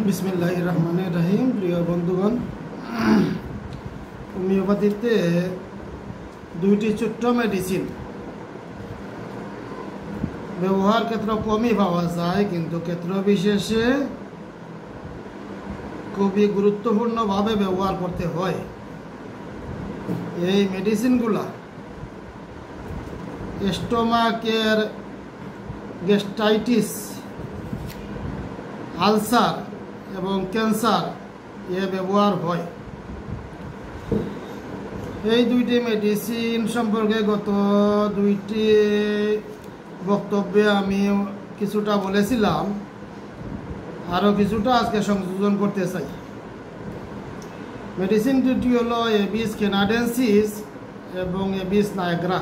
বিসমিল্লাহির রহমানির রহিম। প্রিয় বন্ধুগণ, হোমিওপ্যাথিতে দুইটি ছোট্ট মেডিসিন ব্যবহার ক্ষেত্রে কমই পাওয়া যায়, কিন্তু ক্ষেত্র বিশেষে খুবই গুরুত্বপূর্ণভাবে ব্যবহার করতে হয়। এই মেডিসিনগুলা স্টোমাকের গ্যাস্ট্রাইটিস, আলসার এবং ক্যান্সার ব্যবহার হয়। এই দুইটি মেডিসিন সম্পর্কে গত দুইটি বক্তব্যে আমি কিছুটা বলেছিলাম, আরও কিছুটা আজকে সংযোজন করতে চাই। মেডিসিন দুটি হলো এবিস ক্যানাডেন্সিস এবং এবিস নায়াগ্রা।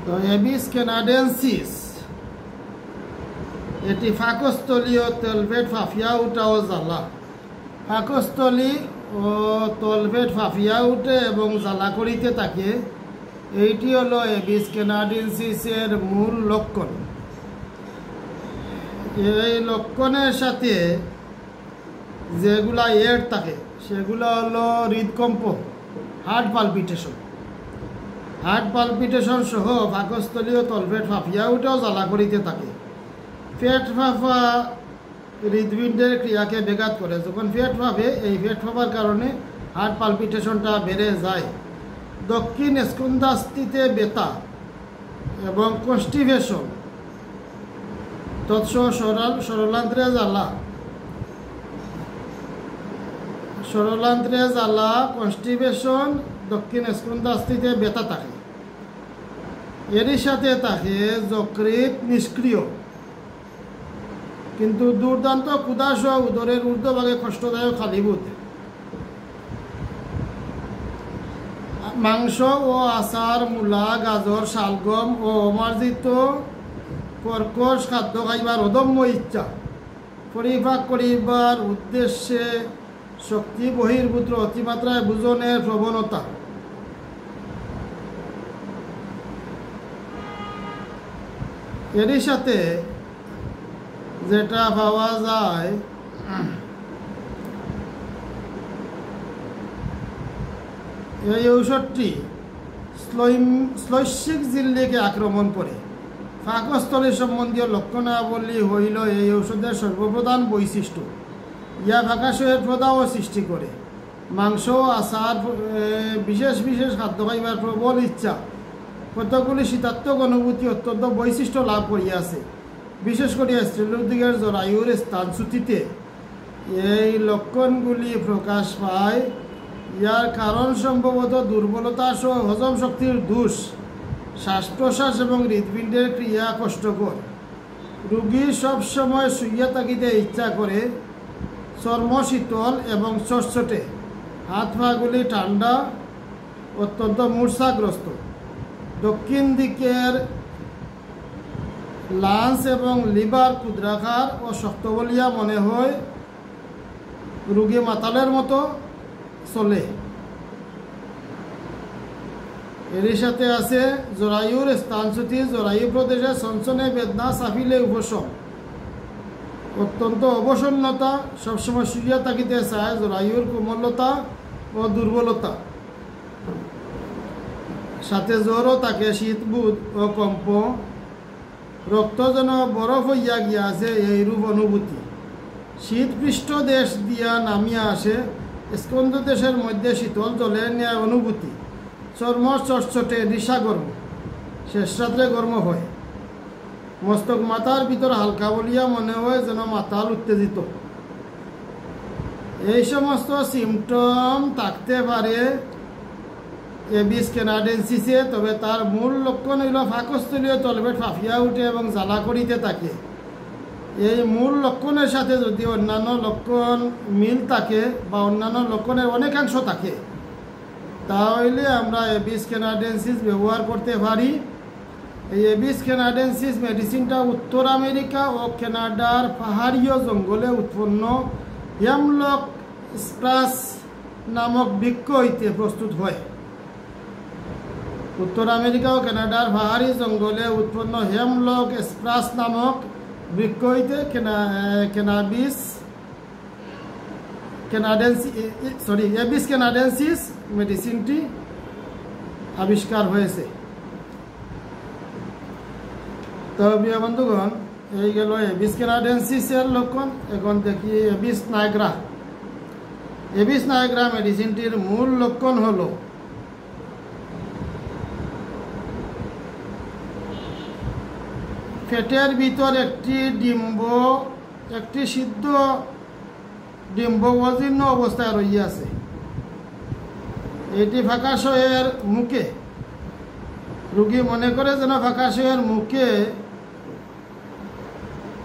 তো এবিস ক্যানাডেন্সিস এটি ফাঁকস্থলীয় তলপেট ফাঁফিয়া উঠা ও জ্বালা, ফাঁকস্থলী ও তলপেট ফাঁফিয়া উঠে এবং জ্বালা করিতে থাকে। এইটি হলো এবিস ক্যানাডেন্সিসের মূল লক্ষণ। এই লক্ষণের সাথে যেগুলা এড থাকে সেগুলো হলো হৃদকম্প, হার্ট পালপিটেশন। হার্ট পালপিটেশন সহ পাকস্থলীয় তলপেট ফাঁফিয়া উঠেও জ্বালা করিতে থাকে। পেট ফাঁপা হৃদপিণ্ডের ক্রিয়াকে ব্যাঘাত করে। যখন পেট ফাঁপে, এই পেট ফাঁপার কারণে হার্ট পালপিটেশনটা বেড়ে যায়। দক্ষিণ স্কন্ধাস্থিতে ব্যথা এবং কনস্টিপেশন, তৎসহ সরলান্ত্রে জ্বালা, কনস্টিপেশন, দক্ষিণ স্কন্ধাস্থিতে ব্যথা থাকে। এরই সাথে থাকে যকৃৎ নিষ্ক্রিয় কিন্তু দুর্দান্ত ক্ষুধাসহ উদরের ঊর্ধ্বভাগে কষ্টদায়ক খালিবোধ। মাংস ও আচার, মূলা, গাজর, শালগম ও অমার্জিত কর্কশ খাদ্য খাইবার অদম্য ইচ্ছা, পরিপাক করিবার উদ্দেশ্যে শক্তি বহির্ভূত অতিমাত্রায় ভোজনের প্রবণতা, এরই সাথে যেটা পাওয়া যায় এই ঔষধটি শ্লৈষ্মিক ঝিল্লিকে আক্রমণ করে। পাকস্থলী সম্বন্ধীয় লক্ষণাবলী হইল এই ঔষধের সর্বপ্রধান বৈশিষ্ট্য। ইয়া ফাঁকাশয়ের প্রদাহ সৃষ্টি করে। মাংস, আচার, বিশেষ বিশেষ খাদ্য খাইবার প্রবল ইচ্ছা, কতগুলি শীতাত্মক অনুভূতি অত্যন্ত বৈশিষ্ট্য লাভ করিয়াছে। বিশেষ করিয়া স্ত্রীলোকদিগের জরায়ুর স্থানচ্যুতিতে এই লক্ষণগুলি প্রকাশ পায়। ইয়ার কারণ সম্ভবত দুর্বলতা সহ হজম শক্তির দোষ, শ্বাস প্রশ্বাস এবং হৃদপিণ্ডের ক্রিয়া কষ্টকর। রোগী সবসময় শুইয়া থাকিতে ইচ্ছা করে, চর্ম শীতল এবং চটচটে, হাত পাগুলি ঠান্ডা, অত্যন্ত মূর্ছাগ্রস্ত। দক্ষিণ দিকের লাঞ্চ এবং লিভার ক্ষুদ্রাকার ও শক্ত বলিয়া মনে হয়। রোগী মাতালের মতো চলে। এরই সাথে আছে জরায়ুর স্থানচ্যুতি, জরায়ু প্রদেশে সনসনে বেদনা, চাপিলে উপশম, অত্যন্ত অবসন্নতা, সবসময় শুইয়া থাকিতে চায়, জরায়ুর কোমলতা ও দুর্বলতা, সাথে জ্বরও থাকে, শীতবোধ ও কম্প, রক্ত যেন বরফ হইয়া গিয়াছে এইরূপ অনুভূতি। শীত পৃষ্ঠ দেশ দিয়া নামিয়া আসে, স্কন্ধ দেশের মধ্যে শীতল জলের ন্যায় অনুভূতি, চর্ম চটচটে, নিশাগর্ম, শেষ রাত্রে গর্ম হয়। মস্তক মাথার ভিতর হালকা বলিয়া মনে হয়, যেন মাতাল উত্তেজিত। এই সমস্ত সিমটম থাকতে পারে এবিস ক্যানাডেন্সিসে, তবে তার মূল লক্ষণ হইল পাকস্থলীয় তলপেট ফাঁফিয়া উঠে এবং জ্বালা করিতে থাকে। এই মূল লক্ষণের সাথে যদি অন্যান্য লক্ষণ মিল থাকে বা অন্যান্য লক্ষণের অনেকাংশ থাকে, তাহলে আমরা এবিস ক্যানাডেন্সিস ব্যবহার করতে পারি। এই এবিস ক্যানাডেন্সিস মেডিসিনটা উত্তর আমেরিকা ও কানাডার পাহাড়ীয় জঙ্গলে উৎপন্ন হেমলক স্প্রাস নামক বৃক্ষ হইতে প্রস্তুত হয়। উত্তর আমেরিকা ও কানাডার পাহাড়ি জঙ্গলে উৎপন্ন হেমলক স্প্রাস নামক বৃক্ষ হইতে এবিস ক্যানাডেন্সিস মেডিসিনটি আবিষ্কার হয়েছে। তো প্রিয় বন্ধুগণ, এই গেল এবিস ক্যানাডেন্সিসের লক্ষণ। এখন দেখি এবিস নাইগ্রা। এবিস নাইগ্রা মেডিসিনটির মূল লক্ষণ হলো পেটের ভিতর একটি সিদ্ধ ডিম্ব অজীর্ণ অবস্থায় রইয়াছে। এটি ফাঁকাশয়ের মুখে, রোগী মনে করে যেন ফাঁকাশয়ের মুখে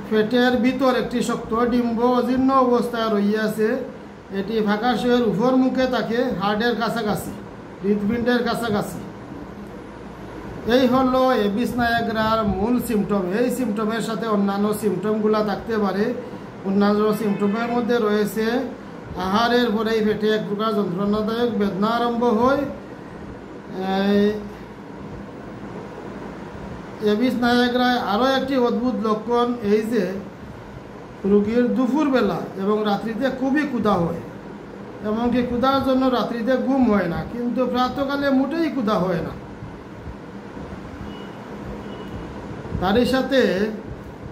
পেটের ভিতর একটি শক্ত ডিম্ব অজীর্ণ অবস্থায় রইয়াছে। এটি ফাঁকাশয়ের উপর মুখে থাকে, হার্টের কাছাকাছি, হৃদপিণ্ডের কাছাকাছি। এই হলো এবিস নাইগ্রার মূল সিমটম। এই সিমটমের সাথে অন্যান্য সিমটমগুলো থাকতে পারে। অন্যান্য সিমটমের মধ্যে রয়েছে আহারের পরেই পেটে এক প্রকার যন্ত্রণাদায়ক বেদনা আরম্ভ হয়। এবিস নাইগ্রায় আরও একটি অদ্ভুত লক্ষণ এই যে রোগীর দুপুরবেলা এবং রাত্রিতে খুবই ক্ষুধা হয়। এমনকি ক্ষুধার জন্য রাত্রিতে ঘুম হয় না, কিন্তু প্রাতকালে মোটেই ক্ষুধা হয় না। তারই সাথে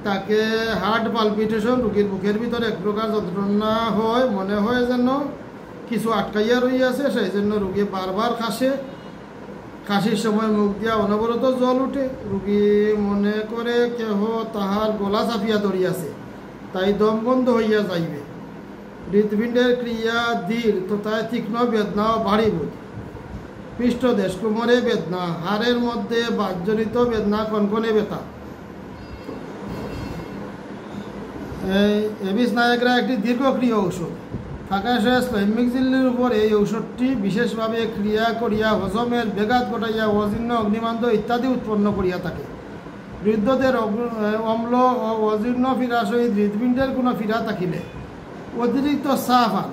তাকে হার্ট পালপিটেশন, রোগীর বুকের ভিতরে এক প্রকার যন্ত্রণা হয়, মনে হয় যেন কিছু আটকাইয়া রইয়াছে। সেই জন্য রোগী বারবার কাশে। কাশির সময় মুখ দিয়া অনবরত জল উঠে। রোগী মনে করে কেহ তাহার গলা চাপিয়া ধরিয়াছে, তাই দম বন্ধ হইয়া যাইবে। হৃদপিণ্ডের ক্রিয়া ধীর তথায় তীক্ষ্ণ বেদনা ও ভারী বোধ। পৃষ্ঠদেশ কোমরে বেদনা, হাড়ের মধ্যে বাতজনিত বেদনা, কনকনে ব্যথা। এই এবিস নাইগ্রা একটি দীর্ঘক্রিয়া ঔষধ। ফাঁকাশয় স্লাইমিক ঝিল্লির উপর এই ঔষধটি বিশেষভাবে ক্রিয়া করিয়া হজমের ব্যাঘাত ঘটাইয়া অজীর্ণ, অগ্নিমান্দ ইত্যাদি উৎপন্ন করিয়া থাকে। বৃদ্ধদের অম্ল ও অজীর্ণ ফিরা সহিত হৃদপিণ্ডের কোনো ফিরা থাকিলে অতিরিক্ত চা পান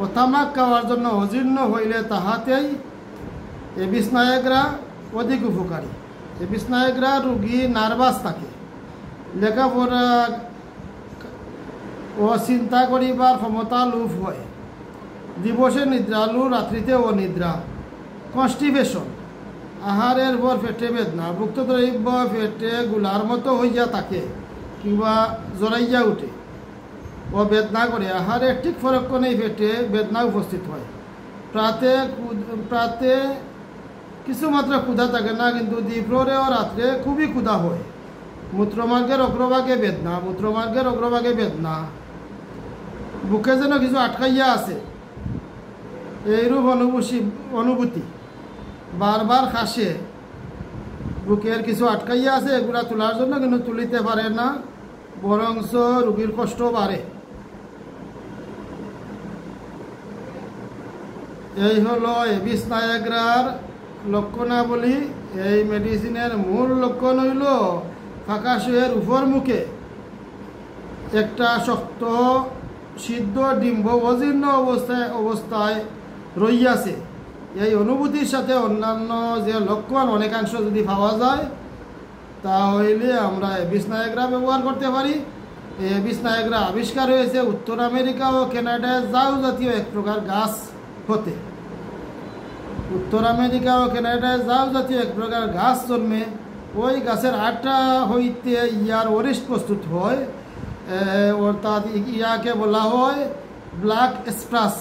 ও তামাক খাওয়ার জন্য অজীর্ণ হইলে তাহাতেই এবিস নাইগ্রা অধিক উপকারী। এবিস নাইগ্রা রোগী নার্ভাস থাকে, লেখাপড়া ও চিন্তা করিবার ক্ষমতা লোপ হয়, দিবসে নিদ্রালু, রাত্রিতে অনিদ্রা, কনস্টিপেশন, আহারের পর পেটে বেদনা, ভুক্তদ্রব্য পেটে গুলার মতো হইয়া থাকে কিংবা জড়াইয়া উঠে ও বেদনা করে। আহারের ঠিক ফরক্ষণেই পেটে বেদনা উপস্থিত হয়। প্রাতে কিছুমাত্র ক্ষুধা থাকে না, কিন্তু দ্বিপ্রহরে ও রাত্রে খুবই ক্ষুধা হয়। মূত্রমার্গের অগ্রভাগে বেদনা, বুকে যেন কিছু আটকাইয়া আছে, এইরূপ অনুভূতি। বারবার খাসে, বুকের কিছু আটকাইয়া আছে, এগুলা তোলার জন্য কিন্তু তুলিতে পারে না, বরঞ্চ রোগীর কষ্ট বাড়ে। এই হলো এবিস নাইগ্রার লক্ষণাবলী। এই মেডিসিনের মূল লক্ষণ হইল ফাঁকাশয়ের উপর মুখে একটা শক্ত সিদ্ধ ডিম্ব অজীর্ণ অবস্থায় রইয়াছে। এই অনুভূতির সাথে অন্যান্য যে লক্ষণ অনেকাংশ যদি পাওয়া যায়, তাহলে আমরা এবিস নাইগ্রা ব্যবহার করতে পারি। এই এবিস নাইগ্রা আবিষ্কার হয়েছে উত্তর আমেরিকা ও কানাডায় জাউ জাতীয় এক প্রকার গাছ হতে। উত্তর আমেরিকা ও কানাডায় জাউ জাতীয় এক প্রকার গাছ জন্মে, ওই গাছের আটা হইতে ইয়ার অরিষ্ট প্রস্তুত হয়, অর্থাৎ ইয়াকে বলা হয় ব্ল্যাক স্প্রাস।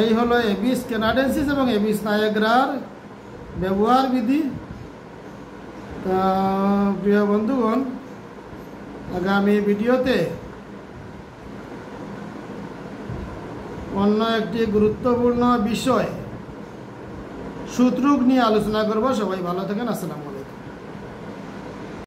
এই হলো এবিস ক্যানাডেন্সিস এবং এবিস নাইগ্রার ব্যবহার বিধি। প্রিয় বন্ধুগণ, আগামী ভিডিওতে অন্য একটি গুরুত্বপূর্ণ বিষয়, সূত্রক নিয়ে আলোচনা করব। সবাই ভালো থাকেন। আসসালামু আলাইকুম।